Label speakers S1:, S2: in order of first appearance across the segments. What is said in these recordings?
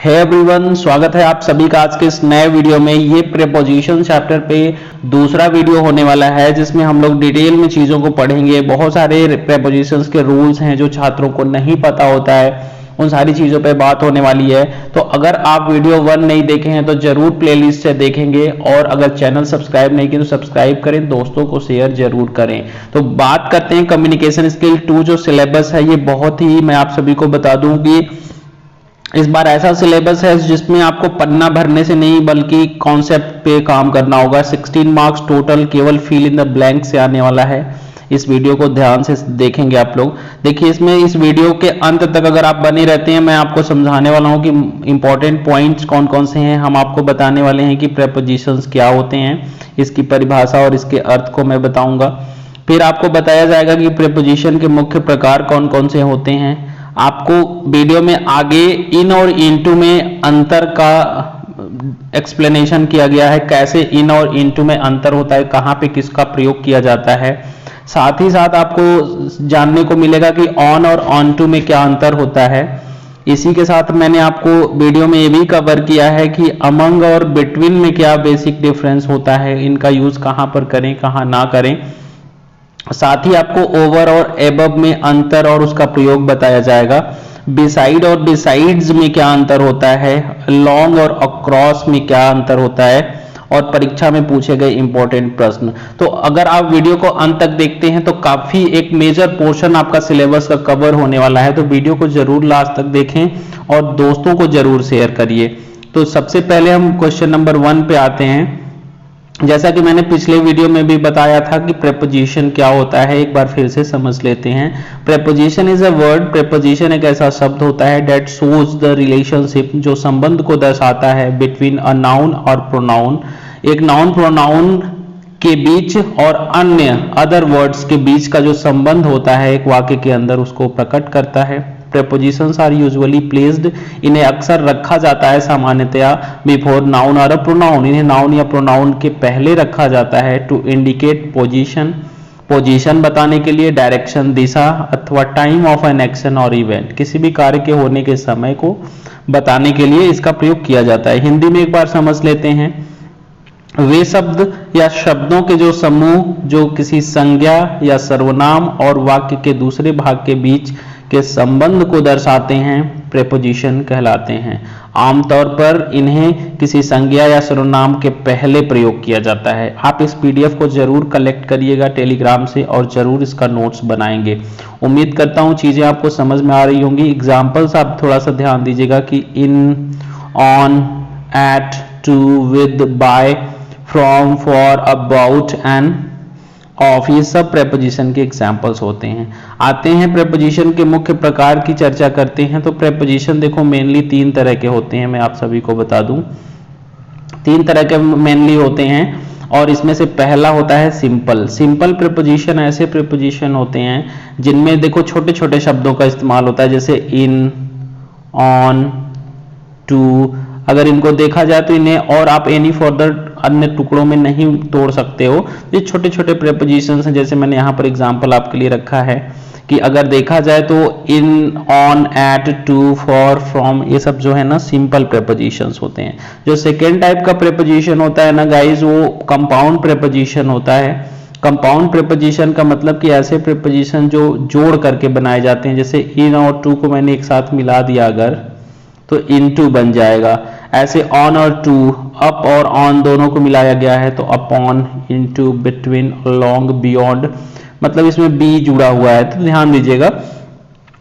S1: है एवरीवन, स्वागत है आप सभी का आज के इस नए वीडियो में। ये प्रीपोजिशन चैप्टर पे दूसरा वीडियो होने वाला है जिसमें हम लोग डिटेल में चीज़ों को पढ़ेंगे। बहुत सारे प्रीपोजिशंस के रूल्स हैं जो छात्रों को नहीं पता होता है, उन सारी चीज़ों पे बात होने वाली है। तो अगर आप वीडियो 1 नहीं देखे हैं तो जरूर प्लेलिस्ट से देखेंगे, और अगर चैनल सब्सक्राइब नहीं किया तो सब्सक्राइब करें, दोस्तों को शेयर जरूर करें। तो बात करते हैं कम्युनिकेशन स्किल 2 जो सिलेबस है, ये बहुत ही मैं आप सभी को बता दूं कि इस बार ऐसा सिलेबस है जिसमें आपको पन्ना भरने से नहीं बल्कि कॉन्सेप्ट पे काम करना होगा। 16 मार्क्स टोटल केवल फिल इन द ब्लैंक से आने वाला है। इस वीडियो को ध्यान से देखेंगे आप लोग। देखिए, इसमें इस वीडियो के अंत तक अगर आप बने रहते हैं, मैं आपको समझाने वाला हूं कि इंपॉर्टेंट पॉइंट्स कौन कौन से हैं। हम आपको बताने वाले हैं कि प्रीपोजिशंस क्या होते हैं, इसकी परिभाषा और इसके अर्थ को मैं बताऊंगा। फिर आपको बताया जाएगा कि प्रीपोजिशन के मुख्य प्रकार कौन कौन से होते हैं। आपको वीडियो में आगे इन और इनटू में अंतर का एक्सप्लेनेशन किया गया है, कैसे इन और इनटू में अंतर होता है, कहाँ पे किसका प्रयोग किया जाता है। साथ ही साथ आपको जानने को मिलेगा कि ऑन और ऑन टू में क्या अंतर होता है। इसी के साथ मैंने आपको वीडियो में ये भी कवर किया है कि अमंग और बिटवीन में क्या बेसिक डिफरेंस होता है, इनका यूज कहाँ पर करें कहाँ ना करें। साथ ही आपको ओवर और एबव में अंतर और उसका प्रयोग बताया जाएगा। बिसाइड और बिसाइड्स में क्या अंतर होता है, लॉन्ग और अक्रॉस में क्या अंतर होता है, और परीक्षा में पूछे गए इंपॉर्टेंट प्रश्न। तो अगर आप वीडियो को अंत तक देखते हैं तो काफी एक मेजर पोर्शन आपका सिलेबस का कवर होने वाला है। तो वीडियो को जरूर लास्ट तक देखें और दोस्तों को जरूर शेयर करिए। तो सबसे पहले हम क्वेश्चन नंबर 1 पे आते हैं। जैसा कि मैंने पिछले वीडियो में भी बताया था कि प्रीपोजिशन क्या होता है, एक बार फिर से समझ लेते हैं। Preposition is a word, preposition एक ऐसा शब्द होता है दैट शोज द रिलेशनशिप, जो संबंध को दर्शाता है बिटवीन अ नाउन और प्रोनाउन, एक नाउन प्रोनाउन के बीच और अन्य अदर वर्ड्स के बीच का जो संबंध होता है एक वाक्य के अंदर, उसको प्रकट करता है। प्रीपोजिशंस आर यूजुअली प्लेस्ड, इन्हें अक्सर रखा जाता है सामान्यतया बिफोर नाउन और प्रोनाउन, इन्हें नाउन या प्रोनाउन के पहले रखा जाता है टू इंडिकेट पोजीशन, पोजीशन बताने के लिए, डायरेक्शन दिशा, अथवा टाइम ऑफ एन एक्शन और इवेंट, किसी भी कार्य के होने के समय को बताने के लिए इसका प्रयोग किया जाता है। हिंदी में एक बार समझ लेते हैं। वे शब्द या शब्दों के जो समूह जो किसी संज्ञा या सर्वनाम और वाक्य के दूसरे भाग के बीच के संबंध को दर्शाते हैं प्रीपोजिशन कहलाते हैं। आमतौर पर इन्हें किसी संज्ञा या सर्वनाम के पहले प्रयोग किया जाता है। आप इस पीडीएफ को जरूर कलेक्ट करिएगा टेलीग्राम से और जरूर इसका नोट्स बनाएंगे। उम्मीद करता हूं चीजें आपको समझ में आ रही होंगी। एग्जाम्पल्स आप थोड़ा सा ध्यान दीजिएगा कि in, on, at, to, with, by, from, for, about and of, ये सब प्रीपोजिशन के एग्जाम्पल्स होते हैं। आते हैं प्रीपोजिशन के मुख्य प्रकार की चर्चा करते हैं। तो प्रीपोजिशन देखो मेनली 3 तरह के होते हैं, मैं आप सभी को बता दूं 3 तरह के मेनली होते हैं। और इसमें से पहला होता है सिंपल। सिंपल प्रीपोजिशन ऐसे प्रीपोजिशन होते हैं जिनमें देखो छोटे छोटे शब्दों का इस्तेमाल होता है, जैसे इन, ऑन, टू। अगर इनको देखा जाए तो इन्हें और आप एनी फर्दर अन्य टुकड़ों में नहीं तोड़ सकते हो। ये छोटे छोटे प्रीपोजिशंस हैं, जैसे मैंने यहाँ पर एग्जांपल आपके लिए रखा है कि अगर देखा जाए तो in, on, at, to, for, from, ये सब जो है ना सिंपल प्रीपोजिशंस होते हैं। जो सेकेंड टाइप का प्रीपोजिशन होता है ना गाइज, वो कंपाउंड प्रीपोजिशन होता है। कंपाउंड प्रीपोजिशन का मतलब कि ऐसे प्रीपोजिशन जो जोड़ करके बनाए जाते हैं, जैसे इन और टू को मैंने एक साथ मिला दिया अगर तो इनटू बन जाएगा। ऐसे ऑन और टू, अप और ऑन दोनों को मिलाया गया है तो upon, into, between, along, beyond, मतलब इसमें बी जुड़ा हुआ है। तो ध्यान दीजिएगा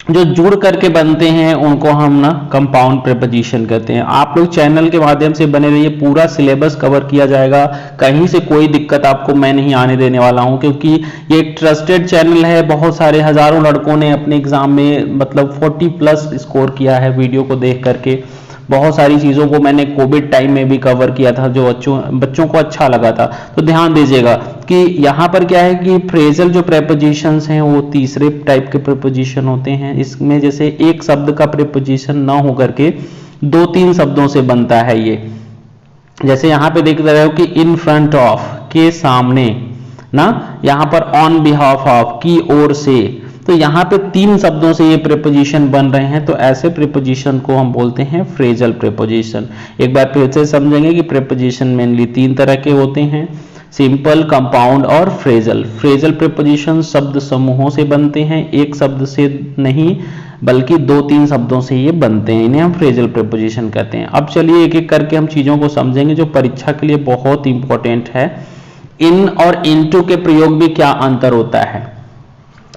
S1: जो जुड़ करके बनते हैं उनको हम ना कंपाउंड प्रीपोजिशन कहते हैं। आप लोग चैनल के माध्यम से बने रहिए, पूरा सिलेबस कवर किया जाएगा, कहीं से कोई दिक्कत आपको मैं नहीं आने देने वाला हूं, क्योंकि ये एक ट्रस्टेड चैनल है। बहुत सारे हजारों लड़कों ने अपने एग्जाम में मतलब 40+ स्कोर किया है वीडियो को देख करके। बहुत सारी चीज़ों को मैंने कोविड टाइम में भी कवर किया था जो बच्चों को अच्छा लगा था। तो ध्यान दीजिएगा कि यहाँ पर क्या है कि फ्रेजल जो प्रीपोजिशंस हैं वो तीसरे टाइप के प्रीपोजिशन होते हैं। इसमें जैसे एक शब्द का प्रीपोजिशन ना होकर के 2-3 शब्दों से बनता है ये। जैसे यहाँ पे देख रहे हो कि इन फ्रंट ऑफ, के सामने ना, यहाँ पर ऑन बिहाफ ऑफ, की ओर से, तो यहाँ पे 3 शब्दों से ये प्रीपोजिशन बन रहे हैं, तो ऐसे प्रीपोजिशन को हम बोलते हैं फ्रेजल प्रीपोजिशन। एक बार फिर से समझेंगे कि प्रीपोजिशन मेनली 3 तरह के होते हैं, सिंपल, कंपाउंड और फ्रेजल। फ्रेजल प्रीपोजिशन शब्द समूहों से बनते हैं, एक शब्द से नहीं बल्कि 2-3 शब्दों से ये बनते हैं, इन्हें हम फ्रेजल प्रीपोजिशन कहते हैं। अब चलिए एक एक करके हम चीजों को समझेंगे जो परीक्षा के लिए बहुत इंपॉर्टेंट है। इन और इनटू के प्रयोग में क्या अंतर होता है,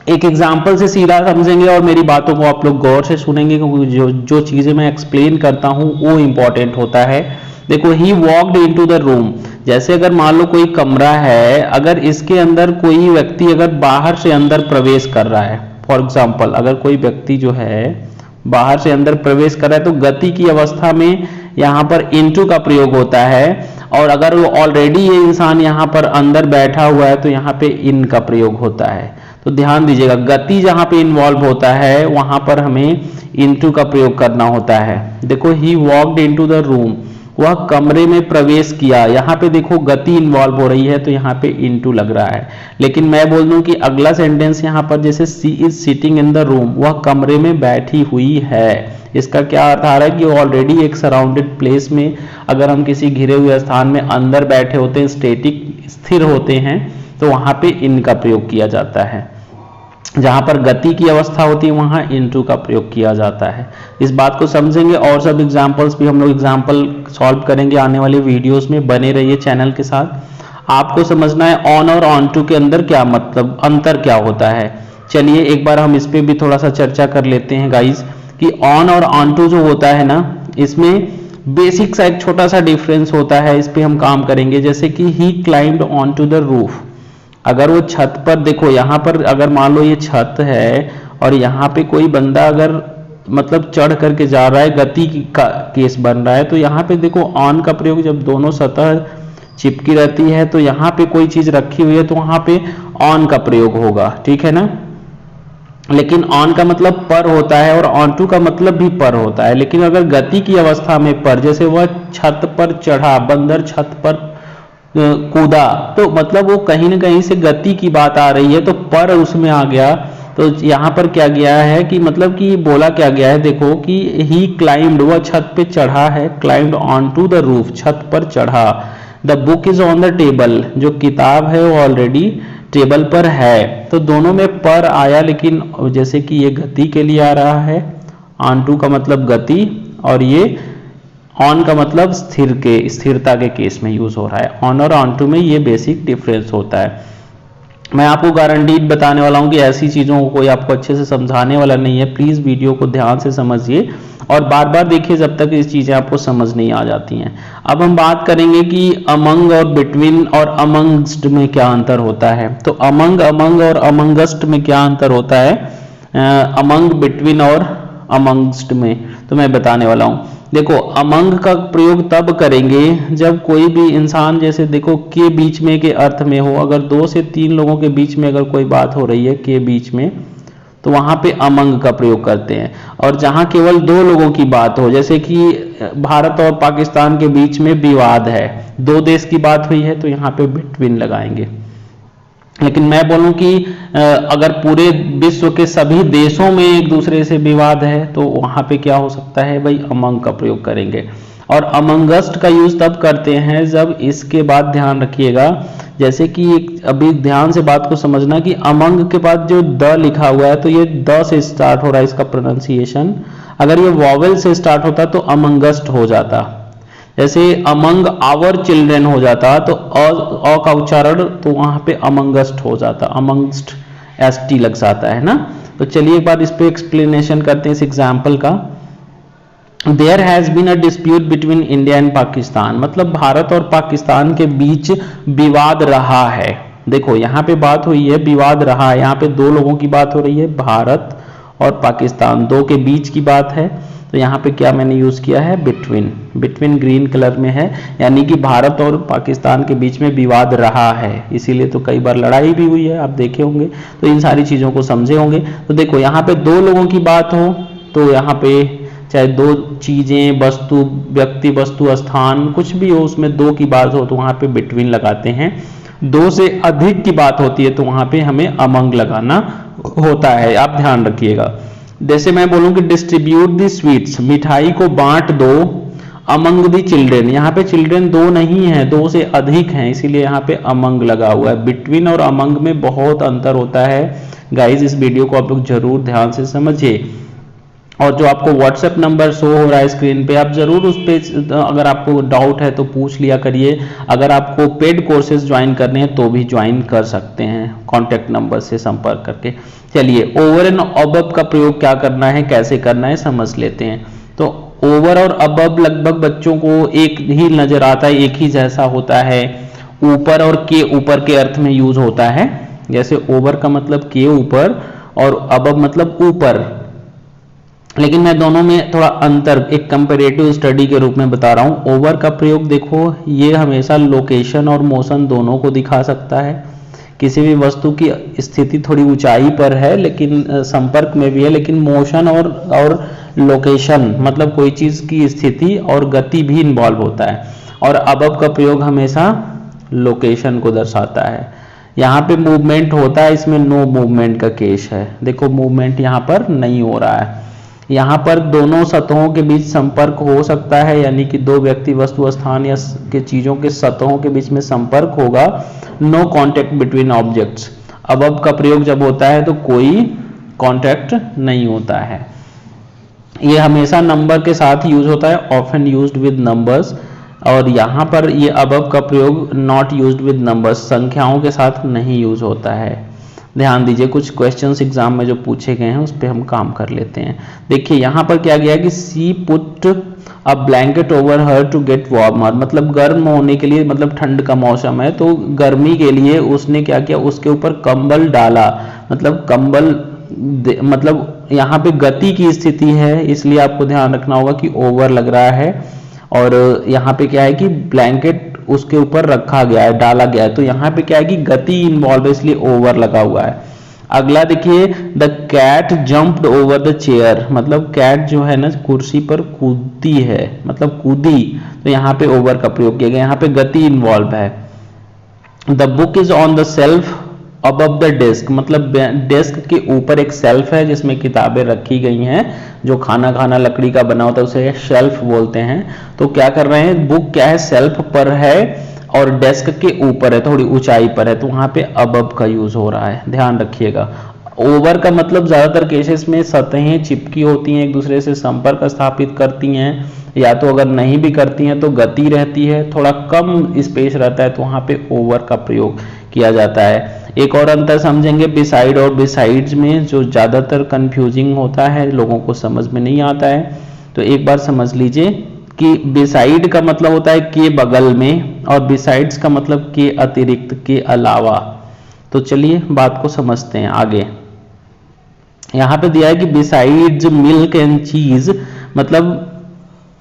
S1: एक एग्जाम्पल से सीधा समझेंगे और मेरी बातों को आप लोग गौर से सुनेंगे, क्योंकि जो चीजें मैं एक्सप्लेन करता हूं वो इंपॉर्टेंट होता है। देखो, ही वॉक्ड इनटू द रूम, जैसे अगर मान लो कोई कमरा है, अगर इसके अंदर कोई व्यक्ति अगर बाहर से अंदर प्रवेश कर रहा है, फॉर एग्जाम्पल अगर कोई व्यक्ति जो है बाहर से अंदर प्रवेश कर रहा है, तो गति की अवस्था में यहाँ पर इनटू का प्रयोग होता है, और अगर वो ऑलरेडी ये इंसान यहाँ पर अंदर बैठा हुआ है तो यहाँ पे इन का प्रयोग होता है। तो ध्यान दीजिएगा, गति जहाँ पे इन्वॉल्व होता है वहां पर हमें इनटू का प्रयोग करना होता है। देखो, ही वॉक्ड इनटू द रूम, वह कमरे में प्रवेश किया, यहाँ पे देखो गति इन्वॉल्व हो रही है तो यहाँ पे इनटू लग रहा है। लेकिन मैं बोल दूं कि अगला सेंटेंस यहाँ पर जैसे she is sitting in the room, वह कमरे में बैठी हुई है, इसका क्या अर्थ आ रहा है कि ऑलरेडी एक सराउंडेड प्लेस में, अगर हम किसी घिरे हुए स्थान में अंदर बैठे होते हैं, स्टेटिक स्थिर होते हैं, तो वहां पे इन का प्रयोग किया जाता है। जहां पर गति की अवस्था होती है वहां इनटू का प्रयोग किया जाता है। इस बात को समझेंगे और सब एग्जांपल्स भी हम लोग एग्जांपल सॉल्व करेंगे आने वाले वीडियोस में, बने रहिए चैनल के साथ। आपको समझना है ऑन और ऑन टू के अंदर क्या मतलब अंतर क्या होता है। चलिए एक बार हम इस पे भी थोड़ा सा चर्चा कर लेते हैं गाइज, कि ऑन और ऑन टू जो होता है ना, इसमें बेसिक सा एक छोटा सा डिफरेंस होता है, इस पे हम काम करेंगे। जैसे कि he climbed on to the roof, अगर वो छत पर, देखो यहाँ पर अगर मान लो ये छत है और यहाँ पे कोई बंदा अगर मतलब चढ़ करके जा रहा है, गति का केस बन रहा है, तो यहाँ पे देखो ऑन का प्रयोग, जब दोनों सतह चिपकी रहती है तो यहाँ पे कोई चीज रखी हुई है तो वहां पे ऑन का प्रयोग होगा, ठीक है ना। लेकिन ऑन का मतलब पर होता है और ऑन टू का मतलब भी पर होता है। लेकिन अगर गति की अवस्था में पर, जैसे वह छत पर चढ़ा, बंदर छत पर कूदा, तो मतलब वो कहीं ना कहीं से गति की बात आ रही है, तो पर उसमें आ गया। तो यहाँ पर क्या गया है कि मतलब कि बोला क्या गया है, देखो कि ही क्लाइम्ड, वह छत पे चढ़ा है, climbed on to the roof, छत पर चढ़ा। The book is on the table, जो किताब है वो ऑलरेडी टेबल पर है। तो दोनों में पर आया, लेकिन जैसे कि ये गति के लिए आ रहा है, ऑन टू का मतलब गति, और ये ऑन का मतलब स्थिरता के केस में यूज हो रहा है। ऑन और ऑन टू में ये बेसिक डिफरेंस होता है। मैं आपको गारंटीड बताने वाला हूं कि ऐसी चीजों को कोई आपको अच्छे से समझाने वाला नहीं है। प्लीज वीडियो को ध्यान से समझिए और बार बार देखिए जब तक इस चीजें आपको समझ नहीं आ जाती हैं। अब हम बात करेंगे कि अमंग और बिटवीन और अमंगस्ट में क्या अंतर होता है। तो अमंग और अमंगस्ट में क्या अंतर होता है, अमंग, बिटवीन और अमंगस्ट में, तो मैं बताने वाला हूं। देखो, अमंग का प्रयोग तब करेंगे जब कोई भी इंसान, जैसे देखो के बीच में के अर्थ में हो, अगर 2 से 3 लोगों के बीच में अगर कोई बात हो रही है के बीच में, तो वहां पे अमंग का प्रयोग करते हैं। और जहां केवल 2 लोगों की बात हो, जैसे कि भारत और पाकिस्तान के बीच में विवाद है, 2 देश की बात हुई है, तो यहाँ पे बिटवीन लगाएंगे। लेकिन मैं बोलूं कि अगर पूरे विश्व के सभी देशों में एक दूसरे से विवाद है, तो वहां पे क्या हो सकता है भाई, अमंग का प्रयोग करेंगे। और अमंगस्ट का यूज तब करते हैं जब, इसके बाद ध्यान रखिएगा, जैसे कि अभी ध्यान से बात को समझना कि अमंग के बाद जो द लिखा हुआ है, तो ये द से स्टार्ट हो रहा है इसका प्रोनाउंसिएशन। अगर ये वॉवेल से स्टार्ट होता तो अमंगस्ट हो जाता। जैसे अमंग आवर चिल्ड्रेन हो जाता, तो अ का उच्चारण तो वहां पे अमंगस्ट हो जाता, अमंगस्ट एसटी लग जाता है ना। तो चलिए एक बार इस पे एक्सप्लेनेशन करते हैं इस एग्जाम्पल का। There has been a dispute between India and Pakistan, मतलब भारत और पाकिस्तान के बीच विवाद रहा है। देखो यहाँ पे बात हुई है, विवाद रहा है, यहाँ पे 2 लोगों की बात हो रही है, भारत और पाकिस्तान, 2 के बीच की बात है। तो यहाँ पे क्या मैंने यूज किया है, बिटवीन, बिटवीन ग्रीन कलर में है, यानी कि भारत और पाकिस्तान के बीच में विवाद रहा है। इसीलिए तो कई बार लड़ाई भी हुई है, आप देखे होंगे, तो इन सारी चीजों को समझे होंगे। तो देखो यहाँ पे 2 लोगों की बात हो, तो यहाँ पे चाहे 2 चीजें, वस्तु, व्यक्ति, वस्तु, स्थान, कुछ भी हो, उसमें 2 की बात हो, तो वहां पे बिटवीन लगाते हैं। दो से अधिक की बात होती है तो वहां पे हमें अमंग लगाना होता है, आप ध्यान रखिएगा। जैसे मैं बोलूं कि डिस्ट्रीब्यूट द स्वीट्स, मिठाई को बांट दो, अमंग द चिल्ड्रेन, यहाँ पे चिल्ड्रेन दो नहीं है, दो से अधिक हैं, इसीलिए यहाँ पे अमंग लगा हुआ है। बिटवीन और अमंग में बहुत अंतर होता है गाइज, इस वीडियो को आप लोग जरूर ध्यान से समझिए। और जो आपको व्हाट्सएप नंबर शो हो रहा है स्क्रीन पे, आप जरूर उस पे अगर आपको डाउट है तो पूछ लिया करिए। अगर आपको पेड कोर्सेज ज्वाइन करने हैं तो भी ज्वाइन कर सकते हैं कॉन्टैक्ट नंबर से संपर्क करके। चलिए, ओवर एंड अबव का प्रयोग क्या करना है, कैसे करना है, समझ लेते हैं। तो ओवर और अबव लगभग बच्चों को एक ही नजर आता है, एक ही जैसा होता है। ऊपर और के ऊपर के अर्थ में यूज होता है। जैसे ओवर का मतलब के ऊपर और अबव मतलब ऊपर, लेकिन मैं दोनों में थोड़ा अंतर एक कंपैरेटिव स्टडी के रूप में बता रहा हूं। ओवर का प्रयोग देखो, ये हमेशा लोकेशन और मोशन दोनों को दिखा सकता है। किसी भी वस्तु की स्थिति थोड़ी ऊंचाई पर है लेकिन संपर्क में भी है, लेकिन मोशन और लोकेशन मतलब कोई चीज की स्थिति और गति भी इन्वॉल्व होता है। और अबव का प्रयोग हमेशा लोकेशन को दर्शाता है। यहाँ पे मूवमेंट होता है, इसमें नो मूवमेंट का केस है। देखो मूवमेंट यहाँ पर नहीं हो रहा है। यहाँ पर दोनों सतहों के बीच संपर्क हो सकता है, यानी कि दो व्यक्ति, वस्तु, स्थान या के चीजों के सतहों के बीच में संपर्क होगा। No contact between objects. Above का प्रयोग जब होता है तो कोई कॉन्टैक्ट नहीं होता है। ये हमेशा नंबर के साथ यूज होता है, ऑफन यूज्ड विद नंबर्स। और यहाँ पर ये अबव का प्रयोग नॉट यूज्ड विद नंबर्स, संख्याओं के साथ नहीं यूज होता है। ध्यान दीजिए, कुछ क्वेश्चंस एग्जाम में जो पूछे गए हैं उस पर हम काम कर लेते हैं। देखिए यहाँ पर क्या गया कि she put a blanket over her to get warmer, मतलब गर्म होने के लिए, मतलब ठंड का मौसम है तो गर्मी के लिए उसने क्या किया, उसके ऊपर कंबल डाला। मतलब कंबल मतलब यहाँ पे गति की स्थिति है, इसलिए आपको ध्यान रखना होगा कि ओवर लग रहा है। और यहाँ पे क्या है कि ब्लैंकेट उसके ऊपर रखा गया है, डाला गया है, तो यहाँ पे क्या है कि गति इन्वॉल्व है, इसलिए ओवर लगा हुआ है। अगला देखिए, the cat jumped over the chair, मतलब कैट जो है ना कुर्सी पर कूदती है, मतलब कूदी, तो यहाँ पे ओवर का प्रयोग किया गया, यहाँ पे गति इन्वॉल्व है। The book is on the self above the desk, मतलब डेस्क के ऊपर एक सेल्फ है जिसमें किताबें रखी गई हैं। जो खाना लकड़ी का बना होता है उसे शेल्फ बोलते हैं। तो क्या कर रहे हैं, बुक क्या है, सेल्फ पर है और डेस्क के ऊपर है, थोड़ी ऊंचाई पर है, तो वहां पे अबव का यूज हो रहा है, ध्यान रखिएगा। ओवर का मतलब ज्यादातर केसेस में सतहें चिपकी होती हैं, एक दूसरे से संपर्क स्थापित करती हैं, या तो अगर नहीं भी करती हैं तो गति रहती है, थोड़ा कम स्पेस रहता है, तो वहां पे ओवर का प्रयोग किया जाता है। एक और अंतर समझेंगे बिसाइड और बिसाइड्स में, जो ज्यादातर कंफ्यूजिंग होता है, लोगों को समझ में नहीं आता है। तो एक बार समझ लीजिए कि बिसाइड का मतलब होता है के बगल में, और बिसाइड्स का मतलब के अतिरिक्त, के अलावा। तो चलिए बात को समझते हैं आगे। यहाँ पे दिया है कि बिसाइड्स मिल्क एंड चीज, मतलब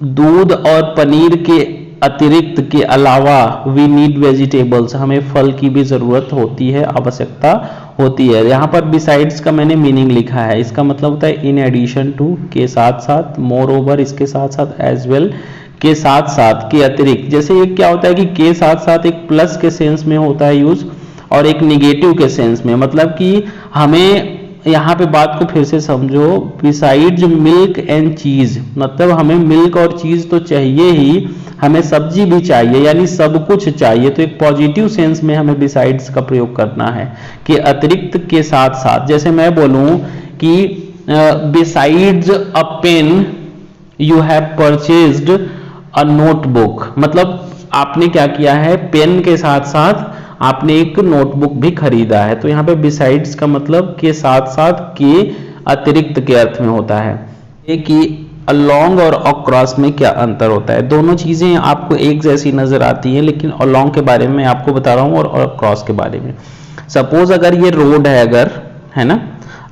S1: दूध और पनीर के अतिरिक्त, के अलावा, वी नीड वेजिटेबल्स, हमें फल की भी जरूरत होती है, आवश्यकता होती है। यहाँ पर बिसाइड्स का मैंने मीनिंग लिखा है, इसका मतलब होता है इन एडिशन टू, के साथ साथ, मोर ओवर इसके साथ साथ, एज वेल के साथ साथ, के अतिरिक्त। जैसे ये क्या होता है कि के साथ साथ एक प्लस के सेंस में होता है यूज, और एक निगेटिव के सेंस में, मतलब कि हमें यहाँ पे बात को फिर से समझो, बिसाइड्स मिल्क एंड चीज, मतलब हमें मिल्क और चीज तो चाहिए ही, हमें सब्जी भी चाहिए, यानी सब कुछ चाहिए। तो एक पॉजिटिव सेंस में हमें बिसाइड्स का प्रयोग करना है, कि अतिरिक्त, के साथ साथ। जैसे मैं बोलूं कि besides a pen you have purchased a notebook, मतलब आपने क्या किया है, पेन के साथ साथ आपने एक नोटबुक भी खरीदा है। तो यहाँ पे बिसाइड्स का मतलब के साथ साथ, के अतिरिक्त के अर्थ में होता है। कि अलोंग और अक्रॉस में क्या अंतर होता है, दोनों चीजें आपको एक जैसी नजर आती हैं, लेकिन अलोंग के बारे में आपको बता रहा हूँ और अक्रॉस के बारे में। सपोज अगर ये रोड है, अगर है ना,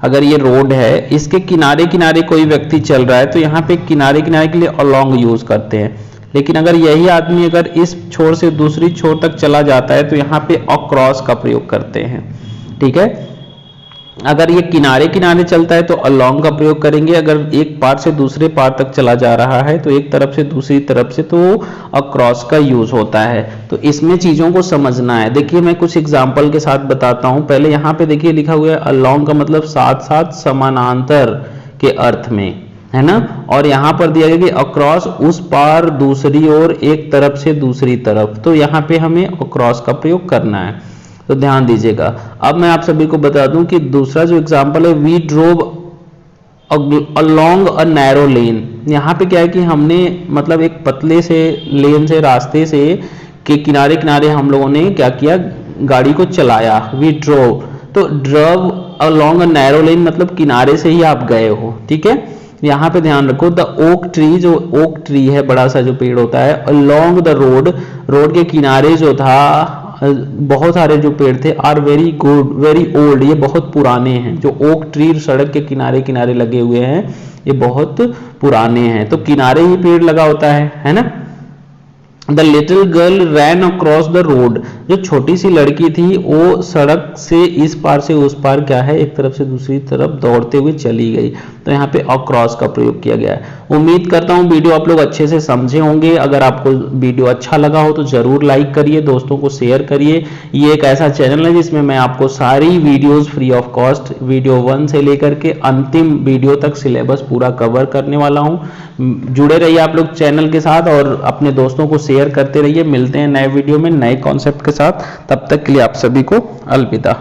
S1: अगर ये रोड है, इसके किनारे किनारे कोई व्यक्ति चल रहा है, तो यहाँ पे किनारे किनारे के लिए अलोंग यूज करते हैं। लेकिन अगर यही आदमी अगर इस छोर से दूसरी छोर तक चला जाता है तो यहाँ पे अक्रॉस का प्रयोग करते हैं। ठीक है, अगर ये किनारे किनारे चलता है तो अलोंग का प्रयोग करेंगे, अगर एक पार से दूसरे पार तक चला जा रहा है तो एक तरफ से दूसरी तरफ से तो अक्रॉस का यूज होता है। तो इसमें चीजों को समझना है। देखिए मैं कुछ एग्जांपल के साथ बताता हूं। पहले यहाँ पे देखिए लिखा हुआ है अलोंग का मतलब साथ साथ समानांतर के अर्थ में, है ना। और यहाँ पर दिया गया कि अक्रॉस उस पार दूसरी ओर एक तरफ से दूसरी तरफ, तो यहाँ पे हमें अक्रॉस का प्रयोग करना है, तो ध्यान दीजिएगा। अब मैं आप सभी को बता दूं कि दूसरा जो एग्जांपल है, we drove along a narrow lane. यहाँ पे क्या है कि हमने मतलब एक पतले से लेन से, रास्ते से के किनारे किनारे हम लोगों ने क्या किया, गाड़ी को चलाया। वी ड्रोव, तो ड्रव अलोंग अ नैरो लेन मतलब किनारे से ही आप गए हो, ठीक है। यहाँ पे ध्यान रखो, द ओक ट्री, जो ओक ट्री है बड़ा सा जो पेड़ होता है, अलोंग द रोड, रोड के किनारे जो था, बहुत सारे जो पेड़ थे, are very good very old, ये बहुत पुराने हैं। जो ओक ट्री सड़क के किनारे किनारे लगे हुए हैं ये बहुत पुराने हैं, तो किनारे ही पेड़ लगा होता है ना। The little girl ran across the road, जो छोटी सी लड़की थी वो सड़क से इस पार से उस पार क्या है, एक तरफ से दूसरी तरफ दौड़ते हुए चली गई, तो यहाँ पे अक्रॉस का प्रयोग किया गया है। उम्मीद करता हूँ वीडियो आप लोग अच्छे से समझे होंगे। अगर आपको वीडियो अच्छा लगा हो तो जरूर लाइक करिए, दोस्तों को शेयर करिए। ये एक ऐसा चैनल है जिसमें मैं आपको सारी videos free of cost, video 1 से लेकर के अंतिम वीडियो तक सिलेबस पूरा कवर करने वाला हूँ। जुड़े रहिए आप लोग चैनल के साथ और अपने दोस्तों को शेयर करते रहिए। मिलते हैं नए वीडियो में नए कॉन्सेप्ट के साथ, तब तक के लिए आप सभी को अलविदा।